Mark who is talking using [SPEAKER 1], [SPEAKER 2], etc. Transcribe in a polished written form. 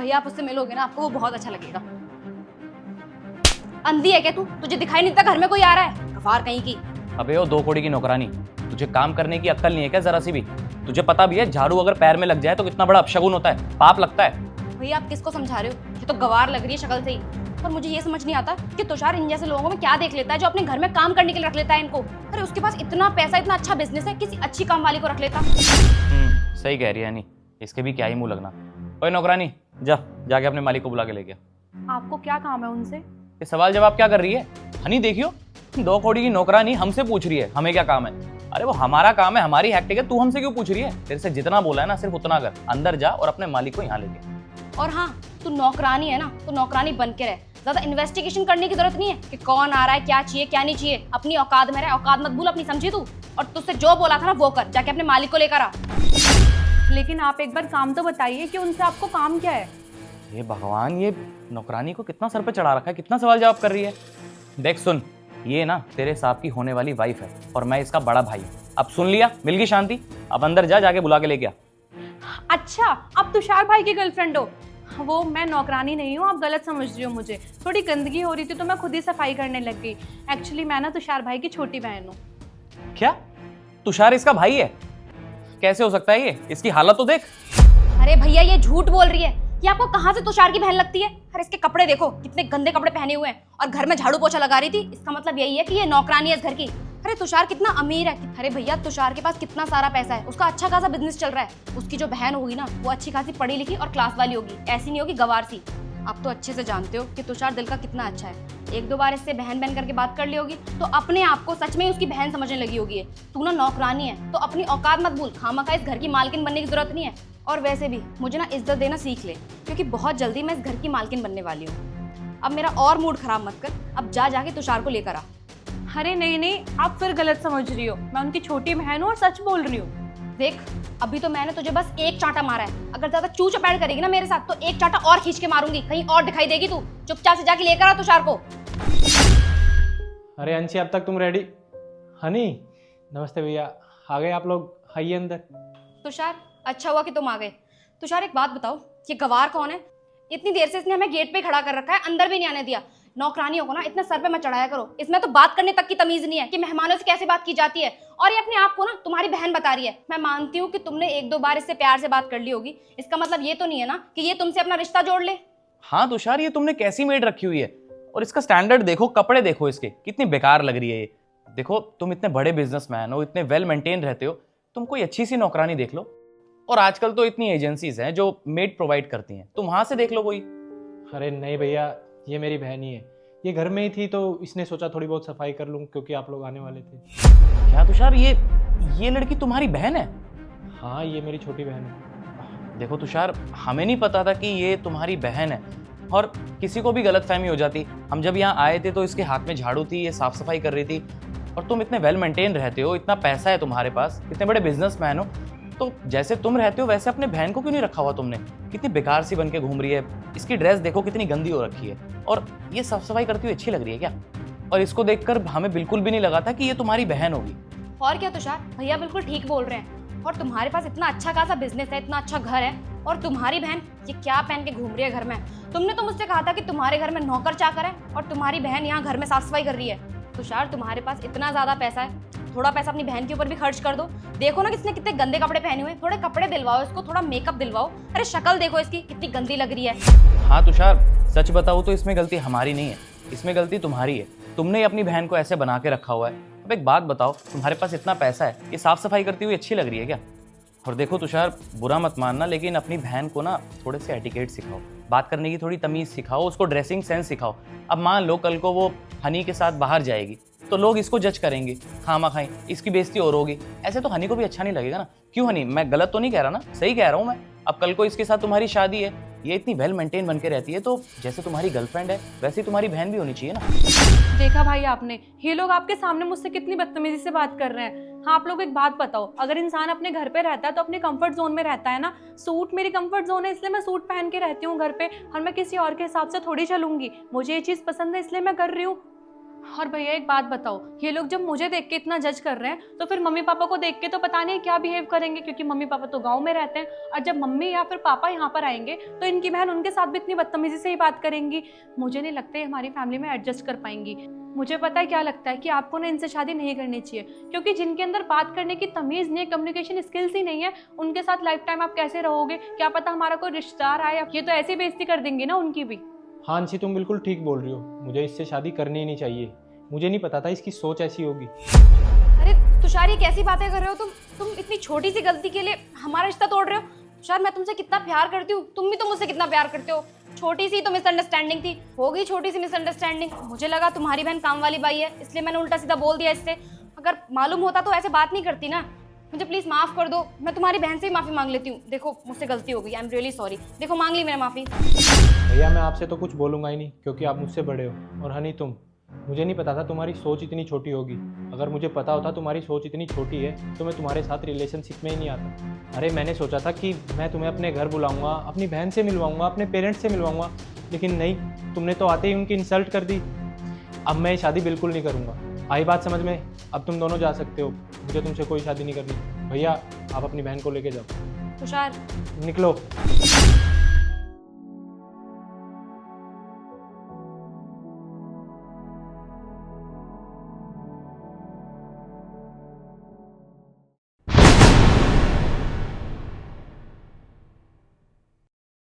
[SPEAKER 1] भैया आप उससे मिलोगे ना, आपको वो बहुत अच्छा लगेगा। अंधी है क्या तू? तुझे दिखाई नहीं देता घर में कोई आ रहा है? गवार कहीं की।
[SPEAKER 2] अबे ओ 2 कौड़ी की नौकरानी, तुझे काम करने की अक्ल नहीं है क्या जरा सी भी? तुझे पता भी है झाड़ू अगर पैर में लग जाए तो कितना बड़ा अपशगुन होता है, पाप लगता है।
[SPEAKER 1] भैया आप किसको समझा रहे हो? ये तो गवार लग रही है शक्ल से ही। पर मुझे ये समझ नहीं आता कि तुषार इन जैसे लोगों में क्या देख लेता है जो अपने घर में काम करने के लिए रख लेता है इनको। अरे उसके पास इतना पैसा, इतना अच्छा बिजनेस है, किसी अच्छी काम वाली को रख लेता।
[SPEAKER 2] सही कह रही है हनी, इसके भी क्या ही मुंह लगना। ओए नौकरानी, जाके अपने मालिक को बुला के ले गया।
[SPEAKER 3] आपको क्या काम है उनसे?
[SPEAKER 2] ये सवाल जवाब क्या कर रही है? हनी देखियो, 2 कौड़ी की नौकरानी हमसे पूछ रही है हमें क्या काम है। अरे वो हमारा काम है, हमारी हैक्टिक है, तू हमसे क्यों पूछ रही है? तेरे से जितना बोला है ना सिर्फ उतना कर, अंदर जा और अपने मालिक को यहाँ लेके।
[SPEAKER 1] और हाँ, तू नौकरानी है ना, तो नौकरानी बन के रह। ज्यादा इन्वेस्टिगेशन करने की जरूरत नहीं है कि कौन आ रहा है, क्या चाहिए क्या नहीं चाहिए। अपनी औकात में रह, औकात मत भूल अपनी, समझी तू? और तुझसे जो बोला था ना वो कर, जाके अपने मालिक को लेकर आ।
[SPEAKER 3] लेकिन आप एक बार काम तो बताइए कि उनसे आपको काम क्या है?
[SPEAKER 2] ये भगवान, ये नौकरानी को कितना सर पे चढ़ा रखा है, कितना सवाल जवाब कर रही है। देख सुन, ये ना तेरे साहब की होने वाली वाइफ है और मैं इसका बड़ा भाई। अब सुन लिया, मिल गई शांति। अब अंदर जा, जाके बुला के लेके आ।
[SPEAKER 3] अच्छा, आप तुषार भाई की गर्लफ्रेंड हो? वो मैं नौकरानी नहीं हूँ, आप गलत समझ रही हो मुझे। थोड़ी गंदगी हो रही थी तो मैं खुद ही सफाई करने लग गई। एक्चुअली मैं ना तुषार भाई की छोटी बहन हूँ।
[SPEAKER 2] क्या तुषार इसका भाई है? कैसे हो सकता है ये? इसकी हालत तो देख।
[SPEAKER 1] अरे भैया ये झूठ बोल रही है। ये आपको कहाँ से तुषार की बहन लगती है? अरे इसके कपड़े देखो, कितने गंदे कपड़े पहने हुए हैं, और घर में झाड़ू पोछा लगा रही थी। इसका मतलब यही है कि ये नौकरानी है इस घर की। अरे तुषार कितना अमीर है। अरे भैया तुषार के पास कितना सारा पैसा है, उसका अच्छा खासा बिजनेस चल रहा है। उसकी जो बहन होगी ना, वो अच्छी खासी पढ़ी लिखी और क्लास वाली होगी, ऐसी नहीं होगी गवार सी। आप तो अच्छे से जानते हो कि तुषार दिल का कितना अच्छा है। 1-2 बार इससे बहन बहन करके बात कर ली होगी तो अपने आप को सच में ही उसकी बहन समझने लगी होगी है। तू ना नौकरानी है तो अपनी औकात मत भूल, खामखा इस घर की मालकिन बनने की जरूरत नहीं है। और वैसे भी मुझे ना इज्जत देना सीख ले, क्योंकि बहुत जल्दी मैं इस घर की मालकिन बनने वाली हूँ। अब मेरा और मूड खराब मत कर, अब जा जाके तुषार को लेकर आ।
[SPEAKER 3] अरे नहीं नहीं, आप फिर गलत समझ रही हो। मैं उनकी छोटी बहन हूँ और सच बोल रही हूँ।
[SPEAKER 1] देख, अभी तो मैंने तुझे बस एक चांटा मारा है, अगर ज्यादा चू चपैड़ करेगी ना मेरे साथ तो एक चांटा और खींच के मारूंगी, कहीं और दिखाई देगी तू। चुपचाप से जाके लेकर आ तुषार को।
[SPEAKER 4] अरे अंशी, अब तक तुम रेडी? हनी, नमस्ते भैया, आ गए आप लोग? आइए अंदर।
[SPEAKER 1] तुषार, अच्छा हुआ कि तुम आ गए। तुषार एक बात बताओ, ये गवार कौन है? इतनी देर से इसने हमें गेट पे खड़ा कर रखा है, अंदर भी नहीं आने दिया। नौकरानियों को ना इतना सर पे मत चढ़ाया करो। इसमें तो बात करने तक की तमीज नहीं है कि मेहमानों से कैसे बात की जाती है। और ये अपने आप को ना तुम्हारी बहन बता रही है। मैं मानती हूँ कि तुमने 1-2 बार इससे प्यार से बात कर ली होगी, इसका मतलब ये तो नहीं है ना कि ये तुमसे अपना रिश्ता जोड़ ले।
[SPEAKER 2] हाँ तुषार, ये तुमने कैसी मेड रखी हुई है, और इसका स्टैंडर्ड देखो, कपड़े देखो इसके, कितनी बेकार लग रही है ये। देखो तुम इतने बड़े बिजनेसमैन हो, इतने वेल मेंटेन रहते हो, तुम कोई अच्छी सी नौकरानी देख लो। और आजकल तो इतनी एजेंसीज हैं जो मेड प्रोवाइड करती हैं, तुम वहां से देख लो कोई।
[SPEAKER 4] अरे नहीं भैया, ये मेरी बहन ही है। ये घर में ही थी तो इसने सोचा थोड़ी बहुत सफाई कर लूँ क्योंकि आप लोग आने वाले थे।
[SPEAKER 2] क्या तुषार, ये लड़की तुम्हारी बहन है?
[SPEAKER 4] हाँ, ये मेरी छोटी बहन है।
[SPEAKER 2] देखो तुषार, हमें नहीं पता था कि ये तुम्हारी बहन है, और किसी को भी गलतफहमी हो जाती। हम जब यहाँ आए थे तो इसके हाथ में झाड़ू थी, ये साफ सफाई कर रही थी। और तुम इतने वेल मेंटेन रहते हो, इतना पैसा है तुम्हारे पास, इतने बड़े बिजनेसमैन हो, तो जैसे तुम रहते हो वैसे अपने बहन को क्यों नहीं रखा हुआ तुमने? कितनी बेकार सी बन के घूम रही है, इसकी ड्रेस देखो कितनी गंदी हो रखी है, और ये साफ सफाई करती हुई अच्छी लग रही है क्या? और इसको देखकर हमें बिल्कुल भी नहीं लगा था कि ये तुम्हारी बहन होगी।
[SPEAKER 1] और क्या तुषार, भैया बिल्कुल ठीक बोल रहे हैं। और तुम्हारे पास इतना अच्छा खासा बिजनेस है, इतना अच्छा घर है, और तुम्हारी बहन ये क्या पहन के घूम रही है घर में? तुमने तो मुझसे कहा था कि तुम्हारे घर में नौकर चाकर है, और तुम्हारी बहन यहाँ घर में साफ सफाई कर रही है। तुषार, तुम्हारे पास इतना ज्यादा पैसा है, थोड़ा पैसा अपनी बहन के ऊपर भी खर्च कर दो। देखो ना किसने कितने गंदे कपड़े पहने हुए हैं, थोड़े कपड़े दिलवाओ इसको, थोड़ा मेकअप दिलवाओ। अरे शक्ल देखो इसकी कितनी गंदी लग रही है।
[SPEAKER 2] हाँ तुषार, सच बताऊँ तो इसमें गलती हमारी नहीं है, इसमें गलती तुम्हारी है। तुमने ही अपनी बहन को ऐसे बना के रखा हुआ है। अब एक बात बताओ, तुम्हारे पास इतना पैसा है, ये साफ सफाई करती हुई अच्छी लग रही है क्या? और देखो तुषार, बुरा मत मानना, लेकिन अपनी बहन को ना थोड़े से एटिकेट सिखाओ, बात करने की थोड़ी तमीज़ सिखाओ, उसको ड्रेसिंग सेंस सिखाओ। अब मान लो कल को वो हनी के साथ बाहर जाएगी तो लोग इसको जज करेंगे, खामा खाई इसकी बेइज्जती और होगी। ऐसे तो हनी को भी अच्छा नहीं लगेगा ना। क्यों हनी, मैं गलत तो नहीं कह रहा ना? सही कह रहा हूँ मैं। अब कल को इसके साथ तुम्हारी शादी है, ये इतनी वेल मेंटेन बन के रहती है, तो जैसे तुम्हारी गर्लफ्रेंड है वैसे ही तुम्हारी बहन भी होनी चाहिए ना।
[SPEAKER 3] देखा भाई आपने, ये लोग आपके सामने मुझसे कितनी बदतमीजी से बात कर रहे हैं। हाँ, आप लोग एक बात बताओ, अगर इंसान अपने घर पे रहता है तो अपने कंफर्ट जोन में रहता है ना। सूट मेरी कंफर्ट जोन है, इसलिए मैं सूट पहन के रहती हूँ घर पे, और मैं किसी और के हिसाब से थोड़ी चलूंगी। मुझे ये चीज़ पसंद है इसलिए मैं कर रही हूँ। और भैया एक बात बताओ, ये लोग जब मुझे देख के इतना जज कर रहे हैं तो फिर मम्मी पापा को देख के तो पता नहीं क्या बिहेव करेंगे, क्योंकि मम्मी पापा तो गांव में रहते हैं। और जब मम्मी या फिर पापा यहाँ पर आएंगे तो इनकी बहन उनके साथ भी इतनी बदतमीजी से ही बात करेंगी। मुझे नहीं लगता है हमारी फैमिली में एडजस्ट कर पाएंगी। मुझे पता है क्या लगता है कि आपको ना इनसे शादी नहीं करनी चाहिए, क्योंकि जिनके अंदर बात करने की तमीज़ नहीं है, कम्युनिकेशन स्किल्स ही नहीं है, उनके साथ लाइफ टाइम आप कैसे रहोगे? क्या पता हमारा कोई रिश्तेदार आए, ये तो ऐसी बेइज्जती कर देंगे ना उनकी भी।
[SPEAKER 4] हाँ अंशी, तुम बिल्कुल ठीक बोल रही हो, मुझे इससे शादी करनी ही नहीं चाहिए। मुझे नहीं पता था इसकी सोच ऐसी होगी।
[SPEAKER 1] अरे तुषार, ये कैसी बातें कर रहे हो तुम इतनी छोटी सी गलती के लिए हमारा रिश्ता तोड़ रहे हो? तुषार, मैं तुमसे कितना प्यार करती हूँ, तुम भी तो मुझसे कितना प्यार करते हो। छोटी सी तो मिसअंडरस्टैंडिंग थी, हो गई छोटी सी मिसअंडरस्टैंडिंग। मुझे लगा तुम्हारी बहन काम वाली बाई है, इसलिए मैंने उल्टा सीधा बोल दिया इससे। अगर मालूम होता तो ऐसे बात नहीं करती ना। मुझे प्लीज माफ कर दो, मैं तुम्हारी बहन से ही माफी मांग लेती हूँ। देखो मुझसे गलती हो गई, आई एम रियली सॉरी। देखो मांग ली मैंने माफी।
[SPEAKER 4] भैया मैं आपसे तो कुछ बोलूँगा ही नहीं, क्योंकि आप मुझसे बड़े हो। और हनी तुम, मुझे नहीं पता था तुम्हारी सोच इतनी छोटी होगी। अगर मुझे पता होता तुम्हारी सोच इतनी छोटी है तो मैं तुम्हारे साथ रिलेशनशिप में ही नहीं आता। अरे मैंने सोचा था कि मैं तुम्हें अपने घर बुलाऊंगा, अपनी बहन से मिलवाऊंगा, अपने पेरेंट्स से मिलवाऊंगा, लेकिन नहीं, तुमने तो आते ही उनकी इंसल्ट कर दी। अब मैं ये शादी बिल्कुल नहीं करूँगा। आई बात समझ में? अब तुम दोनों जा सकते हो, मुझे तुमसे कोई शादी नहीं करनी। भैया आप अपनी बहन को लेके जाओ।
[SPEAKER 1] तुषार,
[SPEAKER 4] निकलो।